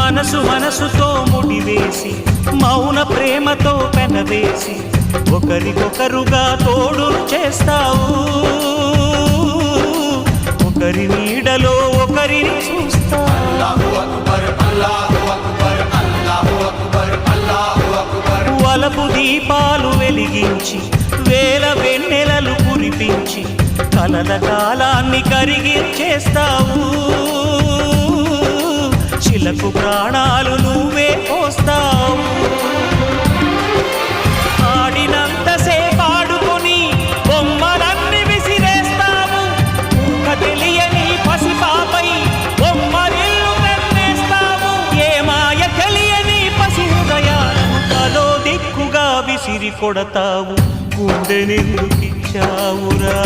మనసు మనసుతో ముడివేసి మౌన ప్రేమతో పెనవేసి ఒకరికొకరుగా తోడును చేస్తావు. ఒకరి నీడలో ఒకరిని చూస్తావు. వలపు దీపాలు వెలిగించి వేల వెన్నెలలు కురిపించి కలల కాలాన్ని కరిగించేస్తావు. శిలకు ప్రాణాలు నువ్వే పోస్తావు. ఆడినంతసేపు ఆడుకొని బొమ్మలన్నీ విసిరేస్తావు. ఊహ తెలియని పసిపాపై బొమ్మరిల్లు తెన్నేస్తావు. ఏ మాయ తెలియని పసి హృదయాలను తలో దిక్కుగా విసిరి కొడతావు. గుండె నిందుకిచ్చావురా.